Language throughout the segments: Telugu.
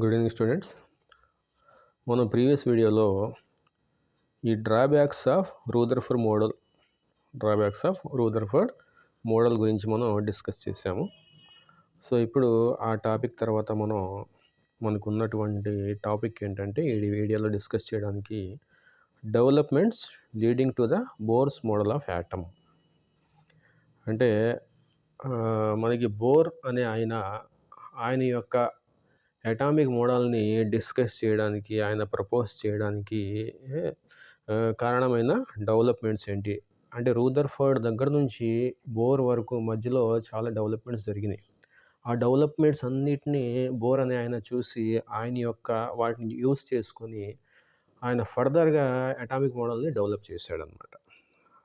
Good evening students. మనం ప్రీవియస్ వీడియోలో ఈ డ్రాబ్యాక్స్ ఆఫ్ రూదర్ఫర్డ్ మోడల్ గురించి మనం డిస్కస్ చేసాము. సో ఇప్పుడు ఆ టాపిక్ తర్వాత మనకున్నటువంటి టాపిక్ ఏంటంటే ఈ వీడియోలో డిస్కస్ చేయడానికి developments leading to the bores model of atom. అంటే మనకి బోర్ అనే ఆయన యొక్క అటామిక్ మోడల్ని డిస్కస్ చేయడానికి, ఆయన ప్రపోజ్ చేయడానికి కారణమైన డెవలప్మెంట్స్ ఏంటి అంటే రూదర్ఫర్డ్ దగ్గర నుంచి బోర్ వరకు మధ్యలో చాలా డెవలప్మెంట్స్ జరిగినాయి. ఆ డెవలప్మెంట్స్ అన్నిటినీ బోర్ అనే ఆయన చూసి వాటిని యూస్ చేసుకొని ఆయన ఫర్దర్గా అటామిక్ మోడల్ని డెవలప్ చేశాడనమాట.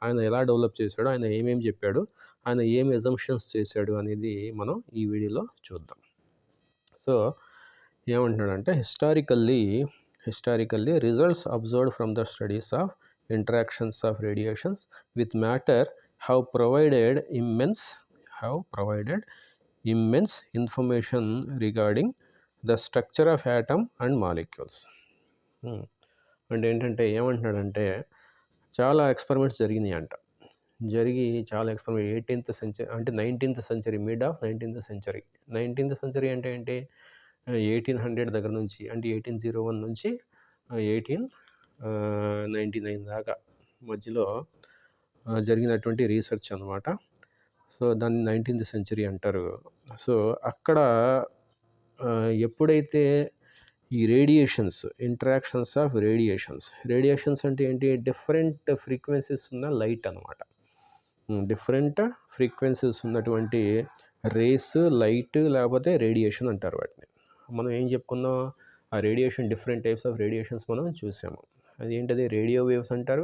ఆయన ఎలా డెవలప్ చేశాడు, ఆయన ఏమేమి చెప్పాడు, ఆయన ఏం అజంప్షన్స్ చేశాడు అనేది మనం ఈ వీడియోలో చూద్దాం. సో ఏమంటున్నాడంటే historically results observed from the studies of interactions of radiations with matter have provided immense information regarding the structure of atom and molecules. అంటే ఏంటంటే ఏమంటున్నాడంటే చాలా ఎక్స్పెరిమెంట్స్ జరిగినాయి అంట. చాలా ఎక్స్పెరిమెంట్ 18th సెంచరీ అంటే 19th century, mid of 19th century అంటే ఏంటి, 1800 దగ్గర నుంచి అంటే 1801 నుంచి 1899 దాకా మధ్యలో జరిగినటువంటి రీసెర్చ్ అనమాట. సో దాన్ని 19th సెంచరీ అంటారు. సో అక్కడ ఎప్పుడైతే ఈ ఇంటరాక్షన్స్ ఆఫ్ రేడియేషన్స్ అంటే ఏంటి, డిఫరెంట్ ఫ్రీక్వెన్సీస్ ఉన్న లైట్ అనమాట. డిఫరెంట్ ఫ్రీక్వెన్సీస్ ఉన్నటువంటి రేస్, లైట్ లేకపోతే రేడియేషన్ అంటారు వాటిని. మనం ఏం చెప్పుకున్నాం, ఆ radiation different types of radiations మనం చూసాము. అది ఏంటది, రేడియో వేవ్స్ అంటారు.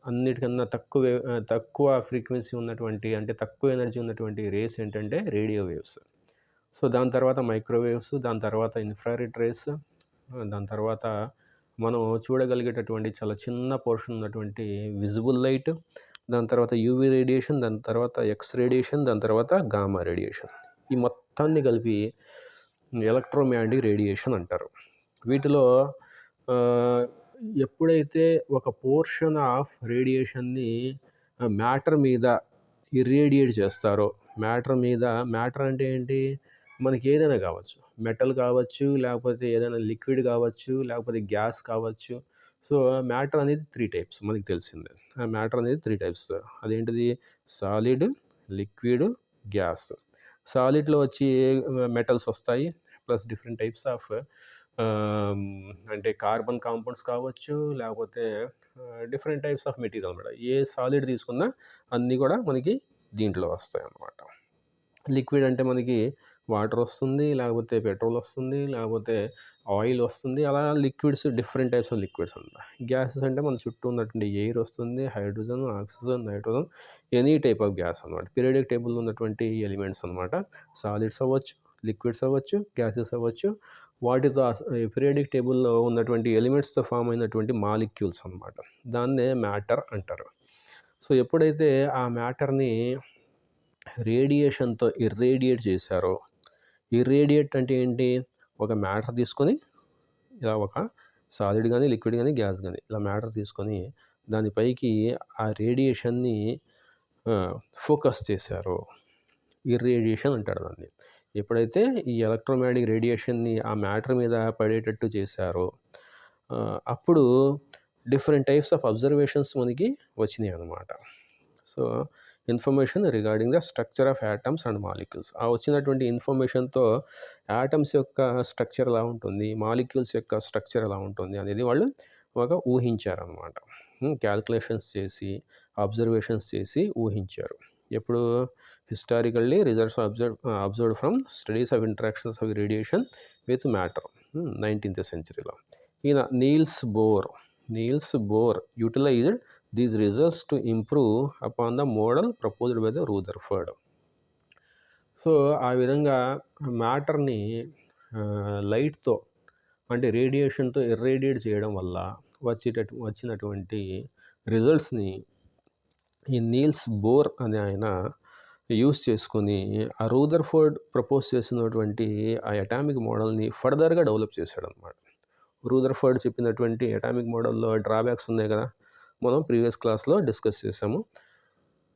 అన్నిటికన్నా తక్కువ ఫ్రీక్వెన్సీ ఉన్నటువంటి అంటే తక్కువ ఎనర్జీ ఉన్నటువంటి రేస్ ఏంటంటే రేడియో వేవ్స్. సో దాని తర్వాత మైక్రోవేవ్స్, దాని తర్వాత ఇన్ఫ్రారెడ్ రేస్, దాని తర్వాత మనం చూడగలిగేటటువంటి చాలా చిన్న పోర్షన్ ఉన్నటువంటి విజిబుల్ లైట్, దాని తర్వాత యూవీ రేడియేషన్, దాని తర్వాత ఎక్స్ రేడియేషన్, దాని తర్వాత గామా రేడియేషన్. ఈ మొత్తాన్ని కలిపి ఎలక్ట్రోమాగ్నెటిక్ రేడియేషన్ అంటారు. వీటిలో ఎప్పుడైతే ఒక పోర్షన్ ఆఫ్ రేడియేషన్ని మ్యాటర్ మీద ఇర్రేడియేట్ చేస్తారో, మ్యాటర్ అంటే ఏంటి, మనకి ఏదైనా కావచ్చు, మెటల్ కావచ్చు, లేకపోతే ఏదైనా లిక్విడ్ కావచ్చు, లేకపోతే గ్యాస్ కావచ్చు. సో మ్యాటర్ అనేది 3 టైప్స్ మనకి తెలిసిందే. ఆ మ్యాటర్ అనేది 3 టైప్స్. అదేంటిది, సాలిడ్, లిక్విడ్, గ్యాస్. సాలిడ్లో వచ్చి మెటల్స్ వస్తాయి, ప్లస్ డిఫరెంట్ టైప్స్ ఆఫ్ అంటే కార్బన్ కాంపౌండ్స్ కావచ్చు, లేకపోతే డిఫరెంట్ టైప్స్ ఆఫ్ మెటీరియల్ అనమాట. ఏ సాలిడ్ తీసుకున్నా అన్నీ కూడా మనకి దీంట్లో వస్తాయి అన్నమాట. లిక్విడ్ అంటే మనకి వాటర్ వస్తుంది, లేకపోతే పెట్రోల్ వస్తుంది, లేకపోతే ఆయిల్ వస్తుంది. అలా liquids different types of liquids ఉంటాయి. గ్యాసెస్ అంటే మన చుట్టూ ఉన్నటువంటి ఎయిర్ వస్తుంది, hydrogen, oxygen, nitrogen, any type of gas అనమాట. పీరియాడిక్ టేబుల్లో ఉన్నటువంటి ఎలిమెంట్స్ అనమాట. సాలిడ్స్ అవ్వచ్చు, లిక్విడ్స్ అవ్వచ్చు, గ్యాసెస్ అవ్వచ్చు. వాట్ ఈస్ పీరియాడిక్ టేబుల్లో ఉన్నటువంటి ఎలిమెంట్స్తో ఫామ్ అయినటువంటి మాలిక్యూల్స్ అనమాట. దాన్నే మ్యాటర్ అంటారు. సో ఎప్పుడైతే ఆ మ్యాటర్ని రేడియేషన్తో ఇర్రేడియేట్ చేశారో, ఇర్రేడియేట్ అంటే ఏంటి, ఒక మ్యాటర్ తీసుకొని ఇలా ఒక సాలిడ్ కానీ, లిక్విడ్ కానీ, గ్యాస్ కానీ ఇలా మ్యాటర్ తీసుకొని దానిపైకి ఆ రేడియేషన్ని ఫోకస్ చేశారో ఇర్రేడియేషన్ అంటారు దాన్ని. ఎప్పుడైతే ఈ ఎలక్ట్రోమాగ్నెటిక్ రేడియేషన్ని ఆ మ్యాటర్ మీద పడేటట్టు చేశారో అప్పుడు డిఫరెంట్ టైప్స్ ఆఫ్ అబ్జర్వేషన్స్ మనకి వచ్చినాయి అన్నమాట. So information regarding the structure of atoms and molecules. ఆ వచ్చినటువంటి ఇన్ఫర్మేషన్తో యాటమ్స్ యొక్క స్ట్రక్చర్ ఎలా ఉంటుంది, మాలిక్యూల్స్ యొక్క స్ట్రక్చర్ ఎలా ఉంటుంది అనేది వాళ్ళు ఒక ఊహించారనమాట. క్యాల్కులేషన్స్ చేసి, అబ్జర్వేషన్స్ చేసి ఊహించారు. ఎప్పుడు, historically results observed from studies of interactions of radiation with matter 19th సెంచరీలో. ఈయన Niels Bohr utilized these results to improve upon the model proposed by the Rutherford. So ఆ విధంగా మ్యాటర్ని లైట్తో అంటే రేడియేషన్తో ఇర్రేడియేట్ చేయడం వల్ల వచ్చినటువంటి రిజల్ట్స్ని ఈ నీల్స్ బోర్ అనే ఆయన యూజ్ చేసుకొని ఆ రూదర్ఫోర్డ్ ప్రపోజ్ చేసినటువంటి ఆ అటామిక్ మోడల్ని ఫర్దర్గా డెవలప్ చేశాడనమాట. రూదర్ఫోర్డ్ చెప్పినటువంటి అటామిక్ మోడల్లో డ్రాబ్యాక్స్ ఉన్నాయి కదా, మనం ప్రీవియస్ క్లాస్లో డిస్కస్ చేసాము.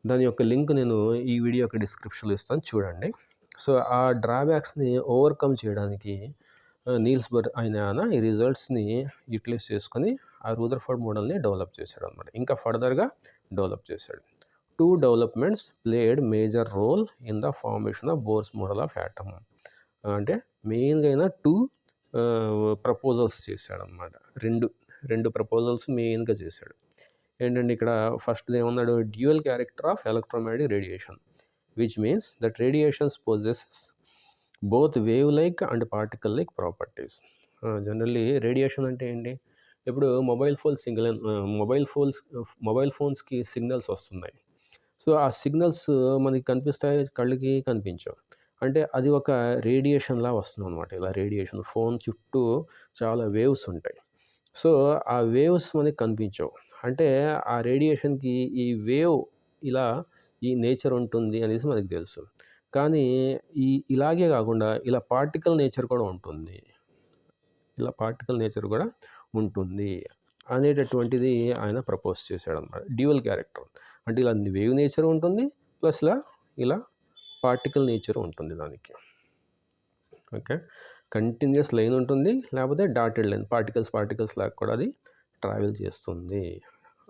దాని యొక్క లింక్ నేను ఈ వీడియో యొక్క డిస్క్రిప్షన్లో ఇస్తాను, చూడండి. సో ఆ డ్రాబ్యాక్స్ని ఓవర్కమ్ చేయడానికి నీల్స్ బోర్ ఆయన ఈ రిజల్ట్స్ని యూటిలైజ్ చేసుకొని ఆ రూదర్ఫోర్డ్ మోడల్ని డెవలప్ చేశాడు అనమాట. ఇంకా ఫర్దర్గా డెవలప్ చేశాడు. 2 developments played major role in the formation of Bohr's model of atom. అంటే మెయిన్గా అయినా 2 ప్రపోజల్స్ చేశాడనమాట. రెండు ప్రపోజల్స్ మెయిన్గా చేశాడు. ఏంటంటే ఇక్కడ ఫస్ట్ ఏమన్నాడు, dual character of electromagnetic radiation, which means that radiations possesses both wave like and particle like properties. Generally radiation అంటే ఏంటి, ఇప్పుడు మొబైల్ ఫోన్స్కి సిగ్నల్స్ వస్తున్నాయి. సో ఆ సిగ్నల్స్ మనకి కనిపిస్తాయి, కళ్ళకి కనిపించవు. అంటే అది ఒక రేడియేషన్లా వస్తుంది అనమాట. ఇలా రేడియేషన్ ఫోన్ చుట్టూ చాలా వేవ్స్ ఉంటాయి. సో ఆ వేవ్స్ మనకి కనిపించవు. అంటే ఆ రేడియేషన్కి ఈ వేవ్ ఇలా ఈ నేచర్ ఉంటుంది అనేసి మనకు తెలుసు. కానీ ఇలాగే కాకుండా ఇలా పార్టికల్ నేచర్ కూడా ఉంటుంది. అనేటటువంటిది ఆయన ప్రపోజ్ చేశాడనమాట. డ్యూయల్ క్యారెక్టర్ అంటే ఇలా వేవ్ నేచర్ ఉంటుంది, ప్లస్ ఇలా పార్టికల్ నేచర్ ఉంటుంది దానికి. ఓకే, కంటిన్యూస్ లైన్ ఉంటుంది, లేకపోతే డాటెడ్ లైన్, పార్టికల్స్ లాగా కూడా అది ట్రావెల్ చేస్తుంది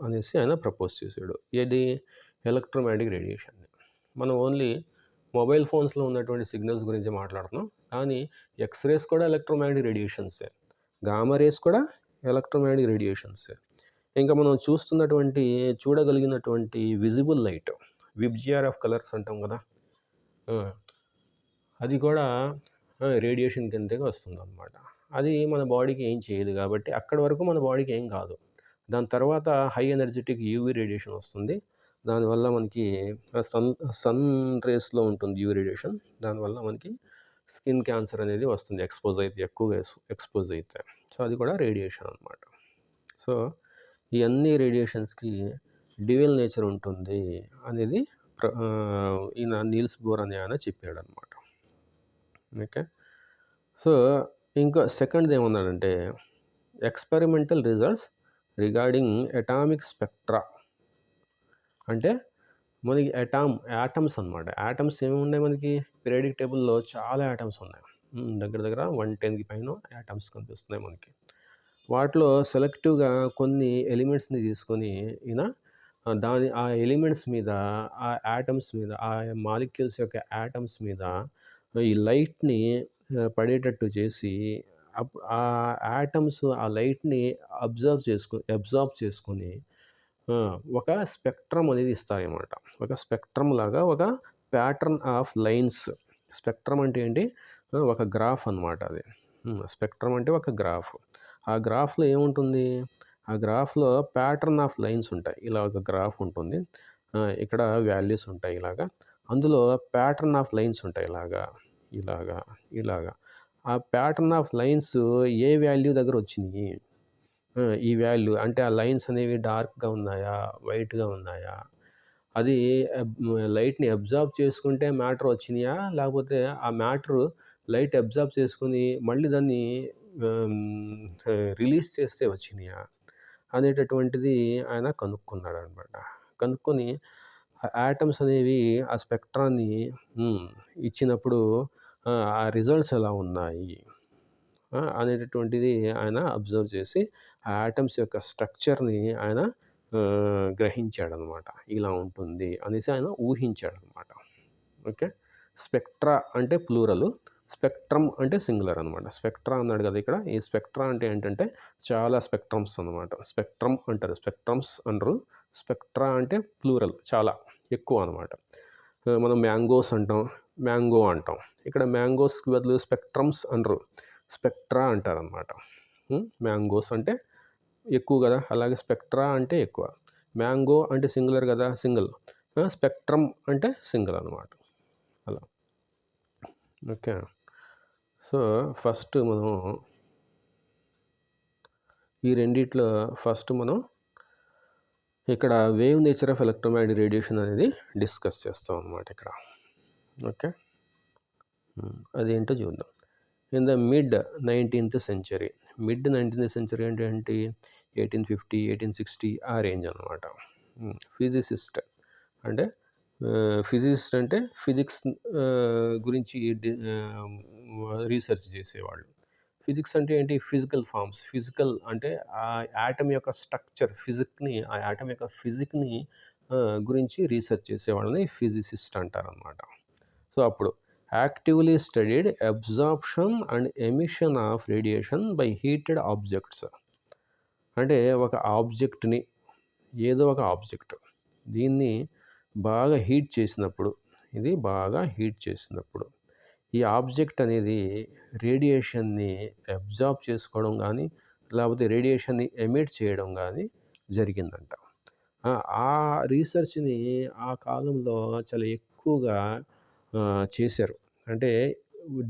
అనేసి ఆయన ప్రపోజ్ చేశాడు. ఏది, ఎలక్ట్రోమాగ్నెటిక్ రేడియేషన్. మనం ఓన్లీ మొబైల్ ఫోన్స్లో ఉన్నటువంటి సిగ్నల్స్ గురించి మాట్లాడుతున్నాం, కానీ ఎక్స్రేస్ కూడా ఎలక్ట్రోమాగ్నెటిక్ రేడియేషన్సే, గామా రేస్ కూడా ఎలక్ట్రోమాగ్నెటిక్ రేడియేషన్సే. ఇంకా మనం చూడగలిగినటువంటి విజిబుల్ లైట్, విబ్జిఆర్ఎఫ్ కలర్స్ అంటాం కదా, అది కూడా రేడియేషన్ కిందకి వస్తుంది అన్నమాట. అది మన బాడీకి ఏం చేయదు కాబట్టి అక్కడి వరకు మన బాడీకి ఏం కాదు. దాని తర్వాత హై ఎనర్జెటిక్ యూవీ రేడియేషన్ వస్తుంది. దానివల్ల మనకి సన్ రేస్లో ఉంటుంది యూవీ రేడియేషన్. దానివల్ల మనకి స్కిన్ క్యాన్సర్ అనేది వస్తుంది ఎక్కువగా ఎక్స్పోజ్ అయితే. సో అది కూడా రేడియేషన్ అనమాట. సో ఈ అన్ని రేడియేషన్స్కి డ్యూయల్ నేచర్ ఉంటుంది అనేది ఈయన నీల్స్ బోర్ అనే ఆయన చెప్పాడు అనమాట. ఓకే, సో ఇంకా సెకండ్ది ఏమన్నాడంటే, experimental results regarding atomic spectra. అంటే మనకి యాటమ్స్ అనమాట. యాటమ్స్ ఏమి ఉన్నాయి మనకి పీరియాడిక్ టేబుల్లో, చాలా యాటమ్స్ ఉన్నాయి. దగ్గర 110కి పైన యాటమ్స్ కనిపిస్తున్నాయి మనకి. వాటిలో సెలెక్టివ్గా కొన్ని ఎలిమెంట్స్ని తీసుకొని ఈయన ఆ ఎలిమెంట్స్ మీద, ఆ యాటమ్స్ మీద, ఆ మాలిక్యూల్స్ యొక్క యాటమ్స్ మీద ఈ లైట్ని పడేటట్టు చేసి ఆ యాటమ్స్ ఆ లైట్ని అబ్జార్బ్ చేసుకొని ఒక స్పెక్ట్రమ్ అనేది ఇస్తాయన్నమాట. ఒక స్పెక్ట్రమ్ లాగా ఒక ప్యాటర్న్ ఆఫ్ లైన్స్. స్పెక్ట్రమ్ అంటే ఏంటి, ఒక గ్రాఫ్ అన్నమాట. అది స్పెక్ట్రమ్ అంటే ఒక గ్రాఫ్. ఆ గ్రాఫ్లో ఏముంటుంది, ఆ గ్రాఫ్లో ప్యాటర్న్ ఆఫ్ లైన్స్ ఉంటాయి. ఇలా ఒక గ్రాఫ్ ఉంటుంది, ఇక్కడ వాల్యూస్ ఉంటాయి ఇలాగా. అందులో ప్యాటర్న్ ఆఫ్ లైన్స్ ఉంటాయి ఇలాగా. ఆ pattern of lines A value దగ్గర వచ్చినాయి, ఈ వాల్యూ అంటే ఆ లైన్స్ అనేవి డార్క్గా ఉన్నాయా, వైట్గా ఉన్నాయా, అది లైట్ని అబ్జార్బ్ చేసుకుంటే మ్యాటర్ వచ్చినాయా, లేకపోతే ఆ మ్యాటర్ లైట్ అబ్జార్బ్ చేసుకుని మళ్ళీ దాన్ని రిలీజ్ చేస్తే వచ్చినాయా అనేటటువంటిది ఆయన కనుక్కున్నాడు అనమాట. కనుక్కొని యాటమ్స్ అనేవి ఆ స్పెక్ట్రాన్ని ఇచ్చినప్పుడు ఆ రిజల్ట్స్ ఎలా ఉన్నాయి అనేటటువంటిది ఆయన అబ్జర్వ్ చేసి ఆ యాటమ్స్ యొక్క స్ట్రక్చర్ని ఆయన గ్రహించాడనమాట. ఇలా ఉంటుంది అనేసి ఆయన ఊహించాడనమాట. ఓకే, స్పెక్ట్రా అంటే ప్లూరలు, స్పెక్ట్రమ్ అంటే సింగులర్ అనమాట. స్పెక్ట్రా అన్నాడు కదా ఇక్కడ. ఈ స్పెక్ట్రా అంటే ఏంటంటే చాలా స్పెక్ట్రమ్స్ అనమాట. స్పెక్ట్రమ్ అంటారు, స్పెక్ట్రమ్స్ అనరు. స్పెక్ట్రా అంటే ప్లూరల్, చాలా ఎక్కువ అనమాట. మనం మ్యాంగో అంటాం. ఇక్కడ మ్యాంగోస్కి బదులు స్పెక్ట్రమ్స్ అనరు, స్పెక్ట్రా అంటారనమాట. మ్యాంగోస్ అంటే ఎక్కువ కదా, అలాగే స్పెక్ట్రా అంటే ఎక్కువ. మ్యాంగో అంటే సింగులర్ కదా, సింగిల్. స్పెక్ట్రమ్ అంటే సింగిల్ అనమాట, అలా. ఓకే, సో ఫస్ట్ మనం ఈ రెండిట్లో మనం ఇక్కడ wave nature of electromagnetic radiation అనేది డిస్కస్ చేస్తాం అన్నమాట ఇక్కడ. ఓకే, అదేంటో చూద్దాం. In the mid 19th century, mid 19th century అంటే ఏంటి, 1850 1860 ఆ రేంజ్ అనమాట. ఫిజిసిస్ట్ అంటే ఫిజిసిస్ట్ అంటే ఫిజిక్స్ గురించి రీసెర్చ్ చేసేవాళ్ళు. ఫిజిక్స్ అంటే ఏంటి, ఫిజికల్ ఫార్మ్స్, ఫిజికల్ అంటే ఆ యాటమ్ యొక్క స్ట్రక్చర్, ఆ యాటమ్ యొక్క ఫిజిక్ని గురించి రీసెర్చ్ చేసేవాళ్ళని ఫిజిసిస్ట్ అంటారనమాట. సో అప్పుడు actively studied absorption and emission of radiation by heated objects. అంటే ఒక ఆబ్జెక్ట్ని, ఏదో ఒక ఆబ్జెక్ట్, దీన్ని బాగా హీట్ చేసినప్పుడు, ఇది బాగా హీట్ చేసినప్పుడు ఈ ఆబ్జెక్ట్ అనేది రేడియేషన్ని అబ్జార్బ్ చేసుకోవడం కానీ లేకపోతే రేడియేషన్ని ఎమిట్ చేయడం కానీ జరిగిందంట. ఆ రీసెర్చ్ని ఆ కాలంలో చాలా ఎక్కువగా చేశారు. అంటే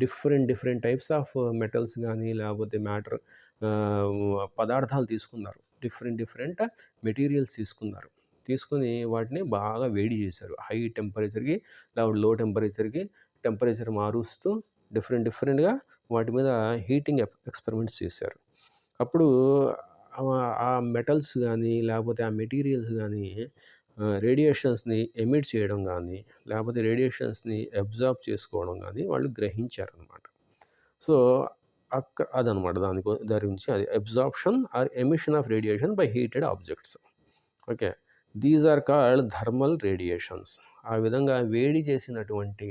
డిఫరెంట్ టైప్స్ ఆఫ్ మెటల్స్ కానీ లేకపోతే మ్యాటర్ పదార్థాలు తీసుకున్నారు, డిఫరెంట్ మెటీరియల్స్ తీసుకుని వాటిని బాగా వేడి చేశారు. హై టెంపరేచర్కి లేకపోతే లో టెంపరేచర్ మారుస్తూ డిఫరెంట్గా వాటి మీద హీటింగ్ ఎక్స్పెరిమెంట్స్ చేశారు. అప్పుడు ఆ మెటల్స్ కానీ లేకపోతే ఆ మెటీరియల్స్ కానీ రేడియేషన్స్ని ఎమిట్ చేయడం కానీ లేకపోతే రేడియేషన్స్ని అబ్జార్బ్ చేసుకోవడం కానీ వాళ్ళు గ్రహించారనమాట. సో అదనమాట దాని గురించి, అది absorption or emission of radiation by heated objects. Okay, these are called thermal radiations. ఆ విధంగా వేడి చేసినటువంటి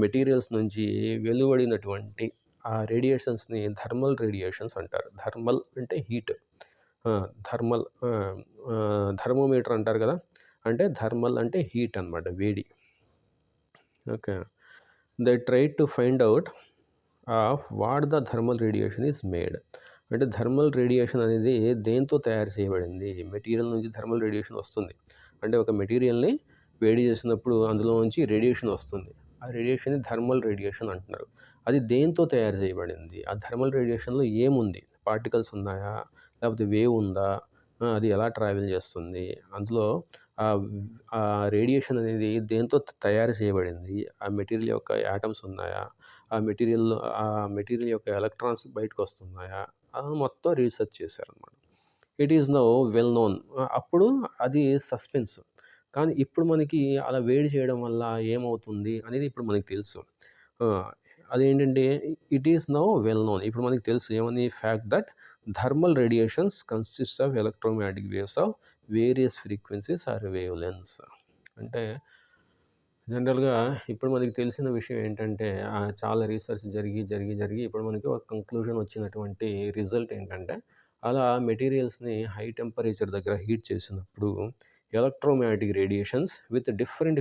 మెటీరియల్స్ నుంచి వెలువడినటువంటి ఆ రేడియేషన్స్ని థర్మల్ రేడియేషన్స్ అంటారు. థర్మల్ అంటే హీట్, థర్మోమీటర్ అంటారు కదా, అంటే థర్మల్ అంటే హీట్ అనమాట, వేడి. Okay, they try to find out of what the thermal radiation is made. అంటే థర్మల్ రేడియేషన్ అనేది దేంతో తయారు చేయబడింది, మెటీరియల్ నుంచి థర్మల్ రేడియేషన్ వస్తుంది. అంటే ఒక మెటీరియల్ని వేడి చేసినప్పుడు అందులో నుంచి రేడియేషన్ వస్తుంది, ఆ రేడియేషన్ని థర్మల్ రేడియేషన్ అంటున్నారు. అది దేంతో తయారు చేయబడింది, ఆ థర్మల్ రేడియేషన్లో ఏముంది, పార్టికల్స్ ఉన్నాయా లేకపోతే వేవ్ ఉందా, అది ఎలా ట్రావెల్ చేస్తుంది, అందులో ఆ రేడియేషన్ అనేది దేంతో తయారు చేయబడింది, ఆ మెటీరియల్ యొక్క యాటమ్స్ ఉన్నాయా, ఆ మెటీరియల్ యొక్క ఎలక్ట్రాన్స్ బయటకు వస్తున్నాయా, అది మొత్తం రీసెర్చ్ చేశారనమాట. It is now well known. అప్పుడు అది సస్పెన్స్, కానీ ఇప్పుడు మనకి అలా వేడి చేయడం వల్ల ఏమవుతుంది అనేది ఇప్పుడు మనకి తెలుసు. అదేంటంటే it is now well known, ఇప్పుడు మనకి తెలుసు ఏమని, fact that thermal radiations consist of electromagnetic waves of various frequencies or wave lengths. అంటే జనరల్గా ఇప్పుడు మనకి తెలిసిన విషయం ఏంటంటే చాలా రీసెర్చ్ జరిగి ఇప్పుడు మనకి ఒక కంక్లూజన్ వచ్చినటువంటి రిజల్ట్ ఏంటంటే, అలా మెటీరియల్స్ని హై టెంపరేచర్ దగ్గర హీట్ చేసినప్పుడు electromagnetic radiations with different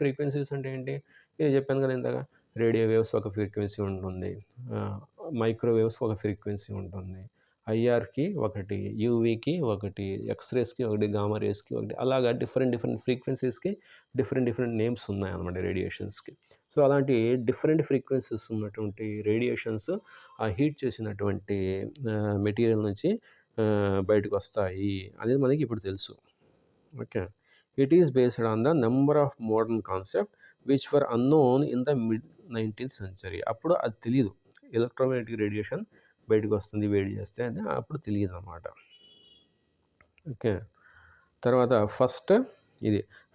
frequencies అంటే ఏంటి, ఇది చెప్పాను కదా ఇందాక, రేడియో వేవ్స్ ఒక ఫ్రీక్వెన్సీ ఉంటుంది, మైక్రోవేవ్స్ ఒక ఫ్రీక్వెన్సీ ఉంటుంది, ఐఆర్కి ఒకటి, యూవీకి ఒకటి, ఎక్స్రేస్కి ఒకటి, గామా రేస్కి ఒకటి, అలాగా డిఫరెంట్ ఫ్రీక్వెన్సీస్కి డిఫరెంట్ నేమ్స్ ఉన్నాయన్నమాట రేడియేషన్స్కి. సో అలాంటి డిఫరెంట్ ఫ్రీక్వెన్సీస్ ఉన్నటువంటి రేడియేషన్స్ ఆ హీట్ చేసినటువంటి మెటీరియల్ నుంచి బయటకు వస్తాయి అనేది మనకి ఇప్పుడు తెలుసు. Okay, it is based on the number of modern concept which were unknown in the mid 19th century. అప్పుడు అది తెలియదు, ఎలక్ట్రోమాగ్నెటిక్ రేడియేషన్ బయటకు వస్తుంది వేడి చేస్తే అని అప్పుడు తెలియదు అన్నమాట. ఓకే, తర్వాత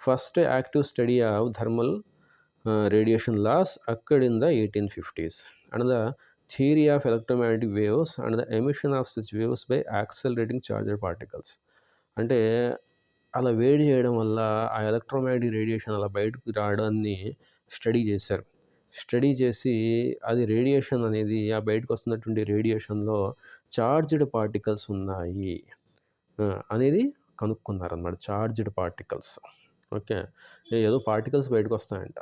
first active study of thermal radiation laws occurred in the 1850s and the theory of electromagnetic waves and the emission of such waves by accelerating charged particles. అంటే అలా వేడి చేయడం వల్ల ఆ ఎలక్ట్రోమాగ్నెటిక్ రేడియేషన్ అలా బయటకు రావడాన్ని స్టడీ చేసి అది రేడియేషన్ అనేది ఆ బయటకు వస్తున్నటువంటి రేడియేషన్లో చార్జ్డ్ పార్టికల్స్ ఉన్నాయి అనేది కనుక్కున్నారన్నమాట, చార్జ్డ్ పార్టికల్స్. ఓకే, ఏదో పార్టికల్స్ బయటకు వస్తాయంట,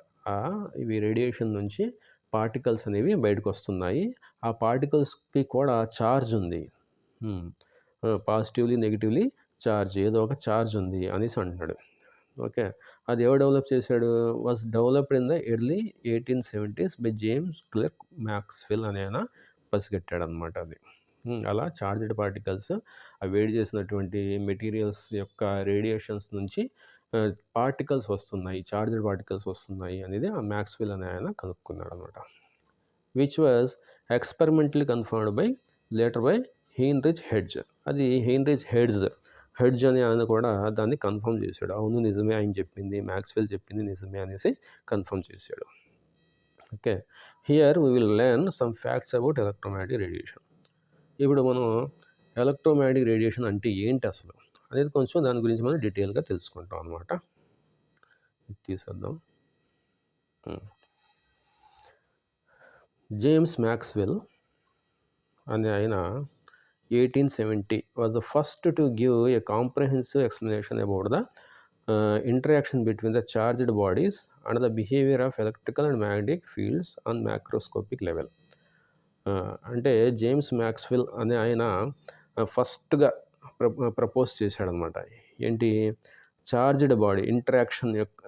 ఇవి రేడియేషన్ నుంచి పార్టికల్స్ అనేవి బయటకు వస్తున్నాయి, ఆ పార్టికల్స్కి కూడా ఛార్జ్ ఉంది, పాజిటివ్లీ నెగిటివ్లీ ఛార్జ్, ఏదో ఒక ఛార్జ్ ఉంది అనేసి అంటున్నాడు. ఓకే, అది ఎవరు డెవలప్ చేశాడు, was developed in the early 1870s by James clerk Maxwell అనే ఆయన పసిగట్టాడు అనమాట అది. అలా చార్జ్డ్ పార్టికల్స్ ఆ వేడి చేసినటువంటి మెటీరియల్స్ యొక్క రేడియేషన్స్ నుంచి పార్టికల్స్ వస్తున్నాయి, చార్జ్డ్ పార్టికల్స్ వస్తున్నాయి అనేది ఆ మ్యాక్స్వెల్ అనే ఆయన కనుక్కున్నాడు అనమాట. Which was experimentally confirmed by later by Heinrich Hertz. అది హెయిన్రిచ్ హెడ్జ్ అని ఆయన కూడా దాన్ని కన్ఫర్మ్ చేశాడు. అవును నిజమే, ఆయన చెప్పింది, మ్యాక్స్వెల్ చెప్పింది నిజమే అనేసి కన్ఫర్మ్ చేశాడు. Okay, here we will learn some facts about electromagnetic radiation. ఇప్పుడు మనం ఎలక్ట్రోమాగ్నెటిక్ రేడియేషన్ అంటే ఏంటి అసలు అనేది కొంచెం దాని గురించి మనం డీటెయిల్గా తెలుసుకుంటాం అనమాట. తీసేద్దాం. జేమ్స్ మ్యాక్స్వెల్ అనే ఆయన 1870 was the first to give a comprehensive explanation about the interaction between the charged bodies and the behavior of electrical and magnetic fields on macroscopic level. అంటే జేమ్స్ మ్యాక్స్వెల్ అనే ఆయన ఫస్ట్గా ప్రపోజ్ చేశాడనమాట. ఏంటి? చార్జ్డ్ బాడీ ఇంటరాక్షన్ యొక్క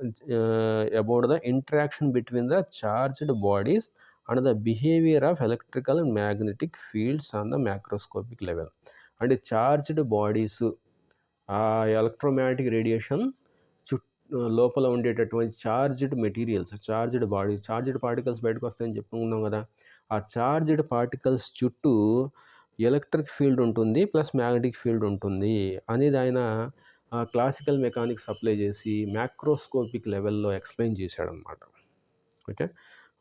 about the interaction between the charged bodies and the behaviour of electrical and magnetic fields on the macroscopic level. అంటే చార్జ్డ్ బాడీస్ ఆ ఎలక్ట్రోమాగ్నెటిక్ రేడియేషన్ లోపల ఉండేటటువంటి charged materials, charged body, charged particles బయటకు వస్తాయని చెప్పుకున్నాం కదా. ఆ చార్జ్డ్ పార్టికల్స్ చుట్టూ ఎలక్ట్రిక్ ఫీల్డ్ ఉంటుంది ప్లస్ మ్యాగ్నెటిక్ ఫీల్డ్ ఉంటుంది అనేది ఆయన క్లాసికల్ మెకానిక్స్ అప్లై చేసి మ్యాక్రోస్కోపిక్ లెవెల్లో ఎక్స్ప్లెయిన్ చేశాడనమాట. ఓకే,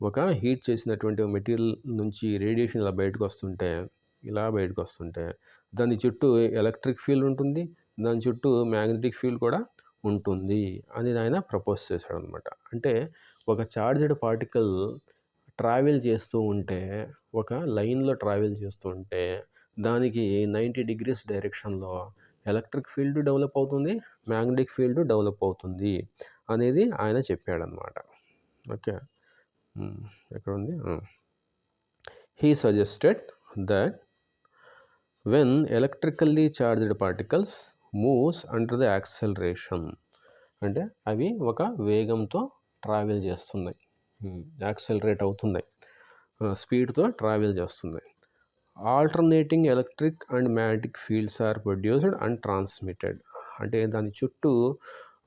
ఒక హీట్ చేసినటువంటి మెటీరియల్ నుంచి రేడియేషన్ ఇలా బయటకు వస్తుంటే దాని చుట్టూ ఎలక్ట్రిక్ ఫీల్డ్ ఉంటుంది, దాని చుట్టూ మ్యాగ్నెటిక్ ఫీల్డ్ కూడా ఉంటుంది అనేది ఆయన ప్రపోజ్ చేశాడనమాట. అంటే ఒక చార్జ్డ్ పార్టికల్ ట్రావెల్ చేస్తూ ఉంటే, ఒక లైన్లో ట్రావెల్ చేస్తూ ఉంటే దానికి 90 degrees డైరెక్షన్లో ఎలక్ట్రిక్ ఫీల్డ్ డెవలప్ అవుతుంది, మ్యాగ్నెటిక్ ఫీల్డ్ డెవలప్ అవుతుంది అనేది ఆయన చెప్పాడనమాట. ఓకే, ఎక్కడ ఉంది? He suggested that when electrically charged particles moves under the acceleration, అంటే అవి ఒక వేగంతో ట్రావెల్ చేస్తున్నాయి, యాక్సెలరేట్ అవుతున్నాయి, స్పీడ్తో ట్రావెల్ చేస్తున్నాయి. Alternating electric and magnetic fields are produced and transmitted. అంటే దాని చుట్టూ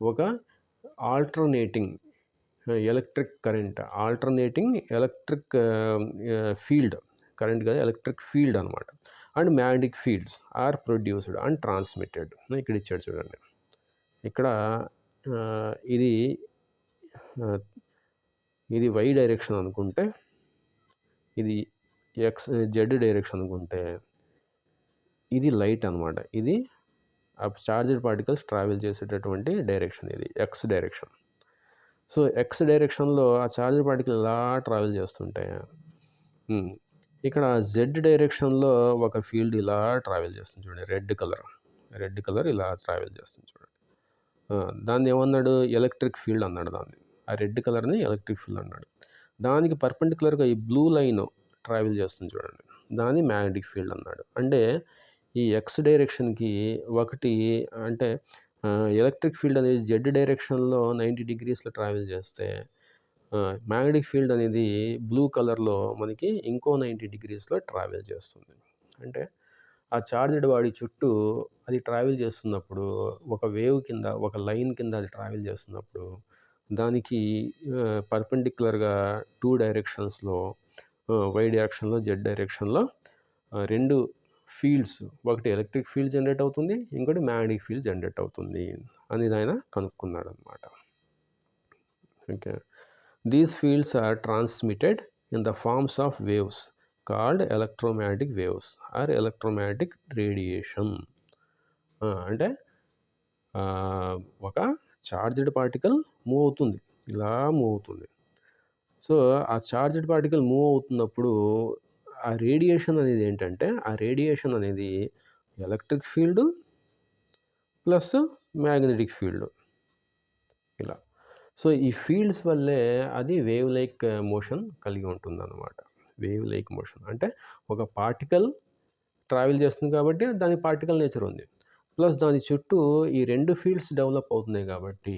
ఒక alternating electric current, alternating electric field, current కాదు ఎలక్ట్రిక్ ఫీల్డ్ అనమాట, and magnetic fields are produced and transmitted. ఇక్కడ ఇచ్చాడు చూడండి. ఇక్కడ ఇది వై డైరెక్షన్ అనుకుంటే, ఇది జెడ్ డైరెక్షన్ అనుకుంటే, ఇది లైట్ అనమాట. ఇది ఆ చార్జ్డ్ పార్టికల్స్ ట్రావెల్ చేసేటటువంటి డైరెక్షన్, ఇది ఎక్స్ డైరెక్షన్. సో ఎక్స్ డైరెక్షన్లో ఆ చార్జ్డ్ పార్టికల్ ఇలా ట్రావెల్ చేస్తుంటే, ఇక్కడ జెడ్ డైరెక్షన్లో ఒక ఫీల్డ్ ఇలా ట్రావెల్ చేస్తుంది చూడండి, రెడ్ కలర్ ఇలా ట్రావెల్ చేస్తుంది చూడండి. దాన్ని ఏమన్నాడు? ఎలక్ట్రిక్ ఫీల్డ్ అన్నాడు దాన్ని. ఆ రెడ్ కలర్ని ఎలక్ట్రిక్ ఫీల్డ్ అన్నాడు. దానికి పర్పెండిక్యులర్గా ఈ బ్లూ లైన్ ట్రావెల్ చేస్తుంది చూడండి, దాన్ని మ్యాగ్నెటిక్ ఫీల్డ్ అన్నాడు. అంటే ఈ ఎక్స్ డైరెక్షన్కి ఒకటి అంటే ఎలక్ట్రిక్ ఫీల్డ్ అనేది జెడ్ డైరెక్షన్లో 90 degreesలో ట్రావెల్ చేస్తే, మ్యాగ్నెటిక్ ఫీల్డ్ అనేది బ్లూ కలర్లో మనకి ఇంకో 90 degreesలో ట్రావెల్ చేస్తుంది. అంటే ఆ చార్జ్డ్ బాడీ చుట్టూ అది ట్రావెల్ చేస్తున్నప్పుడు, ఒక వేవ్ కింద, ఒక లైన్ కింద అది ట్రావెల్ చేస్తున్నప్పుడు, దానికి పర్పెండిక్యులర్గా 2 డైరెక్షన్స్లో, వై డైరెక్షన్లో, జెడ్ డైరెక్షన్లో 2 ఫీల్డ్స్, ఒకటి ఎలక్ట్రిక్ ఫీల్డ్ జనరేట్ అవుతుంది, ఇంకోటి మ్యాగ్నెటిక్ ఫీల్డ్ జనరేట్ అవుతుంది అనేది ఆయన కనుక్కున్నాడు అనమాట. Okay, these fields are transmitted in the forms of waves called electromagnetic waves or electromagnetic radiation. అంటే ఒక చార్జ్డ్ పార్టికల్ మూవ్ అవుతుంది, ఇలా మూవ్ అవుతుంది. సో ఆ చార్జ్డ్ పార్టికల్ మూవ్ అవుతున్నప్పుడు ఆ రేడియేషన్ అనేది ఏంటంటే, ఆ రేడియేషన్ అనేది electric field plus magnetic field ఇలా. సో ఈ ఫీల్డ్స్ వల్లే అది వేవ్ లైక్ మోషన్ కలిగి ఉంటుందన్నమాట. వేవ్ లైక్ మోషన్ అంటే ఒక పార్టికల్ ట్రావెల్ చేస్తుంది కాబట్టి దాని పార్టికల్ నేచర్ ఉంది, ప్లస్ దాని చుట్టూ ఈ 2 ఫీల్డ్స్ డెవలప్ అవుతున్నాయి కాబట్టి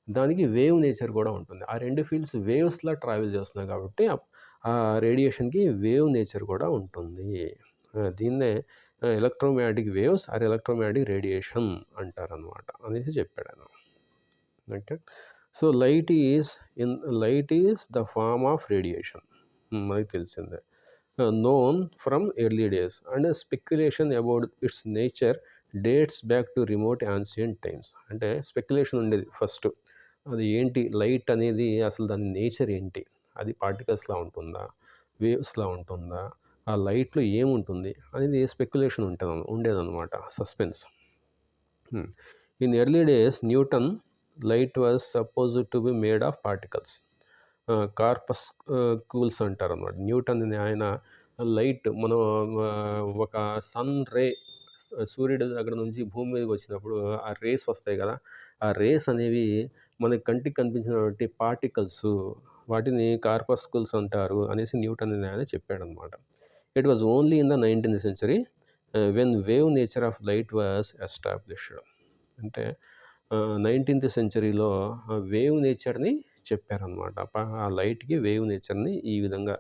దానికి వేవ్ నేచర్ కూడా ఉంటుంది. ఆ 2 ఫీల్డ్స్ వేవ్స్లా ట్రావెల్ చేస్తున్నాయి కాబట్టి ఆ రేడియేషన్కి వేవ్ నేచర్ కూడా ఉంటుంది. దీన్నే electromagnetic waves or electromagnetic radiation అంటారనమాట అనేసి చెప్పాడు ఆయన. Okay. So light is the form of radiation, మనకి తెలిసిందే, known from early days, and speculation about its nature dates back to remote ancient times. అంటే స్పెక్యులేషన్ ఉండేది ఫస్ట్, అది ఏంటి లైట్ అనేది, అసలు దాని నేచర్ ఏంటి, అది పార్టికల్స్లా ఉంటుందా, వేవ్స్లా ఉంటుందా, ఆ లైట్లో ఏముంటుంది అనేది స్పెక్యులేషన్ ఉండేదన్నమాట, suspense. In early days Newton light was supposed to be made of particles, corpus cools అంటారు అన్నమాట. న్యూటన్ అనే ఆయన లైట్, మనం ఒక సన్ రే సూర్యుడి దగ్గర నుంచి భూమి మీదకి వచ్చినప్పుడు ఆ రేస్ వస్తాయి కదా, ఆ రేస్ అనేవి మనకి కంటికి కనిపించినటువంటి పార్టికల్స్, వాటిని కార్పస్కుల్స్ అంటారు అనేసి న్యూటన్ అనే ఆయన చెప్పాడనమాట. It was only in the 19th century when wave nature of light was established. అంటే 19th centuryలో వేవ్ నేచర్ని చెప్పారనమాట. ఆ లైట్కి వేవ్ నేచర్ని ఈ విధంగా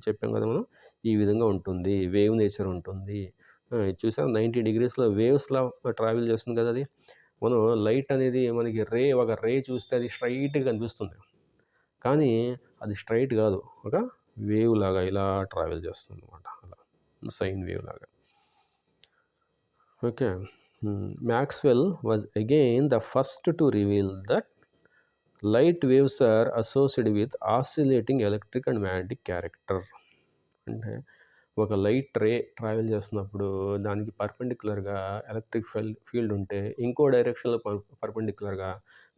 చెప్పాం కదా మనం, ఈ విధంగా ఉంటుంది, వేవ్ నేచర్ ఉంటుంది. చూసాం 90 degreesలో వేవ్స్లా ట్రావెల్ చేస్తుంది కదా అది. మనం లైట్ అనేది మనకి ఒక రే చూస్తే అది స్ట్రైట్గా కనిపిస్తుంది, కానీ అది స్ట్రైట్ కాదు, ఒక వేవ్ లాగా ఇలా ట్రావెల్ చేస్తుంది అనమాట, అలా సైన్ వేవ్ లాగా. Okay. Maxwell was again the first to reveal that light waves are associated with oscillating electric and magnetic character. అంటే ఒక లైట్ రే ట్రావెల్ చేస్తున్నప్పుడు దానికి పర్పెండిక్యులర్గా ఎలక్ట్రిక్ ఫీల్డ్ ఉంటే, ఇంకో డైరెక్షన్లో పర్పెండిక్యులర్గా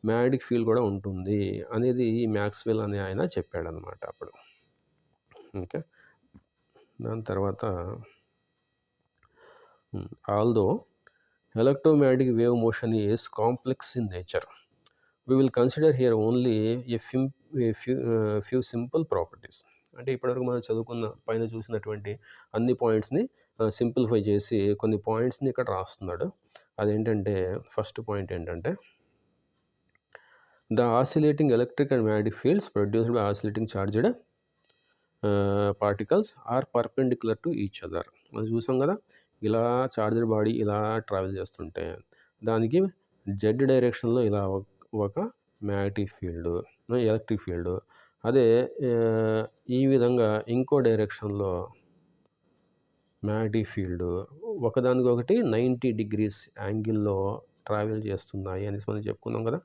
మ్యాగ్నెటిక్ ఫీల్డ్ కూడా ఉంటుంది అనేది మ్యాక్స్వెల్ అనే ఆయన చెప్పాడనమాట అప్పుడు. ఓకే. దాని తర్వాత although electromagnetic wave motion is complex in nature. We will consider here only a few simple properties. అంటే ఇప్పటివరకు మనం చదువుకున్న పైన చూసినటువంటి అన్ని పాయింట్స్ని సింప్లిఫై చేసి కొన్ని పాయింట్స్ని ఇక్కడ రాస్తున్నాడు. అదేంటంటే ఫస్ట్ పాయింట్ ఏంటంటే, the oscillating electric and magnetic fields produced by oscillating charged particles are perpendicular to each other. మనం చూసాం కదా, ఇలా చార్జర్ బాడీ ఇలా ట్రావెల్ చేస్తుంటే దానికి జెడ్ డైరెక్షన్లో ఇలా ఒక మ్యాగ్నెటిక్ ఫీల్డ్, ఎలక్ట్రిక్ ఫీల్డ్, అదే ఈ విధంగా ఇంకో డైరెక్షన్లో మ్యాగ్నెటిక్ ఫీల్డ్ ఒకదానికొకటి 90 degrees యాంగిల్లో ట్రావెల్ చేస్తున్నాయి అనేసి మనం చెప్పుకున్నాం కదా,